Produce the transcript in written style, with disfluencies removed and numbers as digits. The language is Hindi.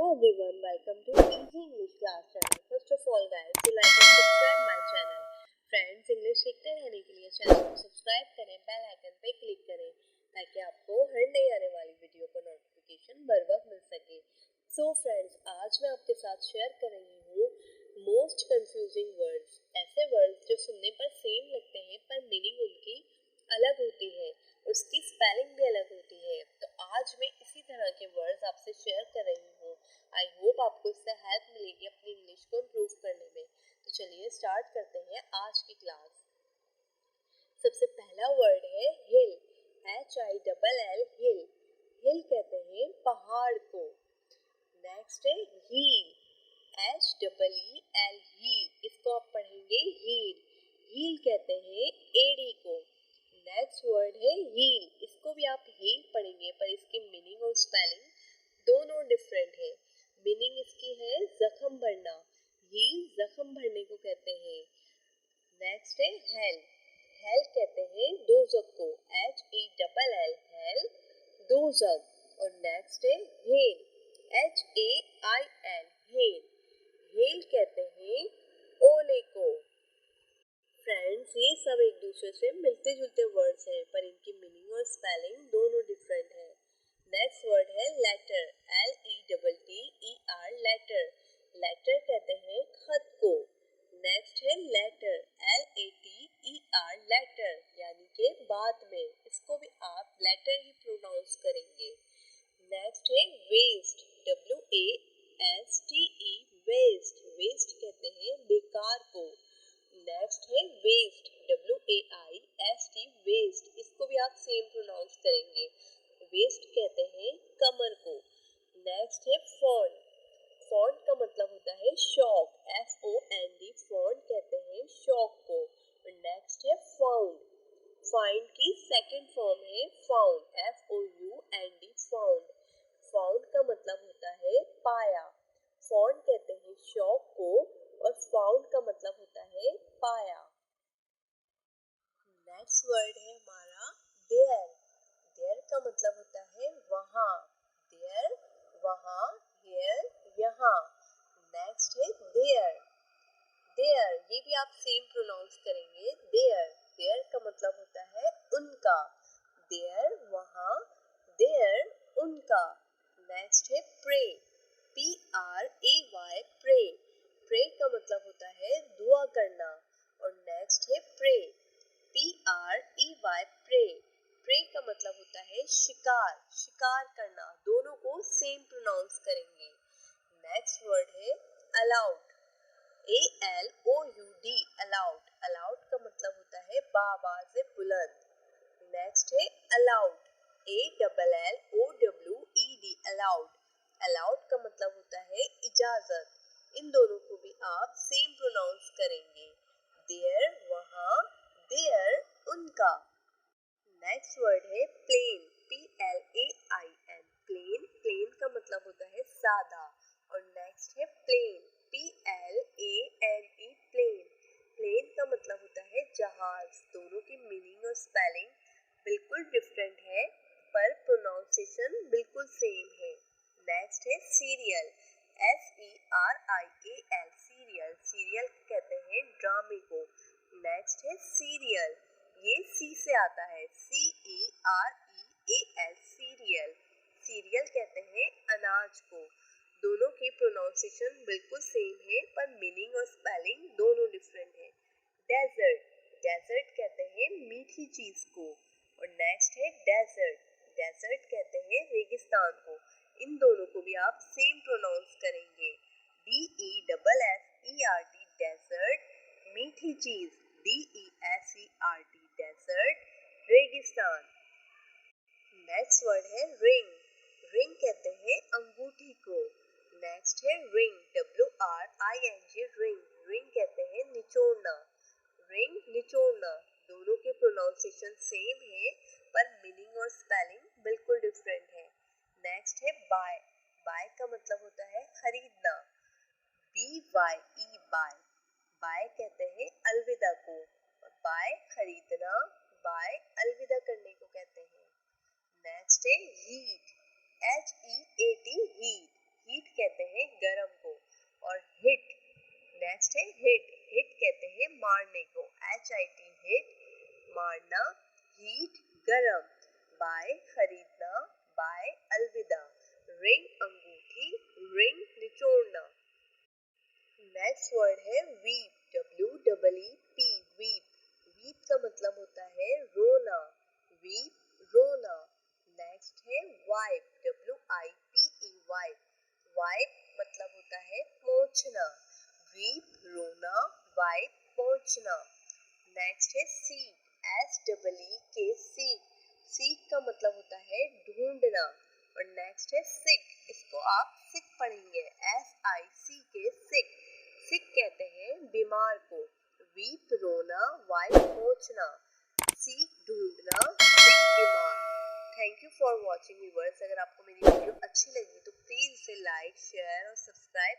everyone, welcome to Easy English Class channel. First of all guys, you like and subscribe my channel. Friends, English सीखते रहने के लिए चैनल को सब्सक्राइब करें, बेल आइकन पे क्लिक करें ताकि आपको हर नई आने वाली वीडियो का नोटिफिकेशन बर वक्त मिल सके। सो फ्रेंड्स, आज मैं आपके साथ शेयर कर रही हूँ मोस्ट कंफ्यूजिंग वर्ड्स, ऐसे वर्ड्स जो सुनने पर सेम लगते हैं पर मीनिंग उनकी अलग होती है, उसकी स्पेलिंग भी अलग होती है। तो आज मैं इसी तरह के वर्ड्स आपसे शेयर कर रही हूँ। आई होप आपको इससे हेल्प मिलेगी अपनी इंग्लिश को इम्प्रूव करने में। तो चलिए स्टार्ट करते हैं आज की क्लास। सबसे पहला वर्ड है हिल, HILL, हिल। हिल कहते हैं पहाड़ को। नेक्स्ट है हील, HEEL, हील। इसको आप पढ़ेंगे हील। हील कहते हैं एड़ी को। नेक्स्ट वर्ड है हील, इसको भी आप हील पढ़ेंगे पर इसकी मीनिंग और स्पेलिंग दोनों डिफरेंट है। मीनिंग इसकी है जख्म भरना, हील जख्म भरने को कहते हैं। नेक्स्ट है हेल, हेल कहते हैं दोजख को, HELL, हेल दोजख। और नेक्स्ट है हेल, HAIL, हेल। हेल कहते हैं ओले को। फ्रेंड्स, ये सब एक दूसरे से मिलते जुलते वर्ड्स हैं पर इनकी मीनिंग और स्पेलिंग दोनों डिफरेंट है। नेक्स्ट वर्ड है लेटर, LETTER, लेटर। लेटर कहते हैं खत को। नेक्स्ट है लेटर, LATER, लेटर, यानी कि बाद में। इसको भी आप लेटर ही प्रोनाउंस करेंगे। नेक्स्ट है वेस्ट, WASTE, वेस्ट। वेस्ट कहते हैं बेकार को। नेक्स्ट है वेस्ट, WAIST, वेस्ट। इसको भी आप सेम प्रोनाउंस करेंगे। वेस्ट कहते हैं कमर को। नेक्स्ट है फॉन्ट, फॉन्ट का मतलब होता है शौक, FOND, फॉन्ट कहते हैं शौक को। नेक्स्ट है फाउंड, फाइंड की सेकंड फॉर्म है फाउंड, FOUND, फाउंड। फाउंड का मतलब होता है पाया। फॉन्ट कहते हैं शौक को और फाउंड का मतलब होता है पाया। नेक्स्ट वर्ड है हमारा देयर। देयर का मतलब होता है वहाँ। देयर वहाँ, हियर यहाँ। नेक्स्ट है देयर, देयर, ये भी आप सेम प्रोनाउंस करेंगे देयर। देयर का मतलब होता है उनका। देयर वहाँ, देयर उनका। नेक्स्ट है प्रे, PRAY, प्रे। प्रे का मतलब होता है दुआ करना। और नेक्स्ट है प्रे, PREY, प्रे। प्रे का मतलब होता है शिकार, शिकार करना। दोनों को सेम प्रोनाउंस करेंगे। नेक्स्ट वर्ड है अलाउड, ALOUD, अलाउड। अलाउड का मतलब होता है बावाज़ बुलंद। नेक्स्ट है अलाउड, ALLOWED, अलाउड। अलाउड का मतलब होता है इजाजत। इन दोनों को भी आप सेम प्रोनाउंस करेंगे। देयर वहाँ, देयर उनका। नेक्स्ट वर्ड है प्लेन, PLAIN, प्लेन। प्लेन का मतलब होता है सादा। और नेक्स्ट है प्लेन, PLANE, प्लेन। प्लेन का मतलब होता है जहाज। दोनों की मीनिंग और स्पेलिंग बिल्कुल डिफरेंट है पर प्रोनाउंसिएशन बिल्कुल सेम है। नेक्स्ट है सीरियल, SERIAL, सीरियल। सीरियल कहते हैं ड्रामे को। नेक्स्ट है सीरियल, ये सी से आता है, CEREAL, सीरियल। सीरियल कहते हैं अनाज को। दोनों की प्रोनाउंसिएशन बिल्कुल सेम है पर मीनिंग और स्पेलिंग दोनों डिफरेंट है। डेजर्ट, डेजर्ट कहते हैं मीठी चीज को। और नेक्स्ट है डेजर्ट, डेजर्ट कहते हैं रेगिस्तान को। इन दोनों को भी आप सेम प्रोनाउंस करेंगे। DESSERT, dessert. मीठी चीज, DESERT, डेजर्ट। रेगिस्तान। नेक्स्ट वर्ड है रिंग, रिंग कहते हैं अंगूठी को। नेक्स्ट है रिंग, WRING, रिंग। रिंग कहते हैं निचोड़ना। रिंग निचोड़ना। दोनों के प्रोनाउंसिएशन सेम है पर मीनिंग और स्पेलिंग बिल्कुल डिफरेंट है। नेक्स्ट है बाय, बाय का मतलब होता है खरीदना, BYE, बाय। बाय कहते हैं अलविदा को। बाय खरीदना, बाय अलविदा करने को कहते हैं। नेक्स्ट है हीट, HEAT, हीट। हीट कहते फाड़ना, हीट गरम, बाय खरीदना, बाय अलविदा, रिंग अंगूठी, रिंग निचोड़ना। नेक्स्ट वर्ड है वीप, WEEP, वीप। वीप का मतलब होता है रोना, वीप रोना। नेक्स्ट है वाइप, WIPE, वाइप। वाइप मतलब होता है पोंछना, वीप रोना, वाइप पोंछना। नेक्स्ट है सीक, SEEK, सीक। सीक का मतलब होता है ढूंढना। और नेक्स्ट है सिक, इसको आप सिक पढ़ेंगे, SICK, सिक। सिक कहते हैं बीमार को, वीप रोना, वाइप पोंछना, सीक ढूंढना, सिक बीमार। Thank you for watching viewers. अगर आपको मेरी वीडियो अच्छी लगी तो प्लीज इसे लाइक, शेयर और सब्सक्राइब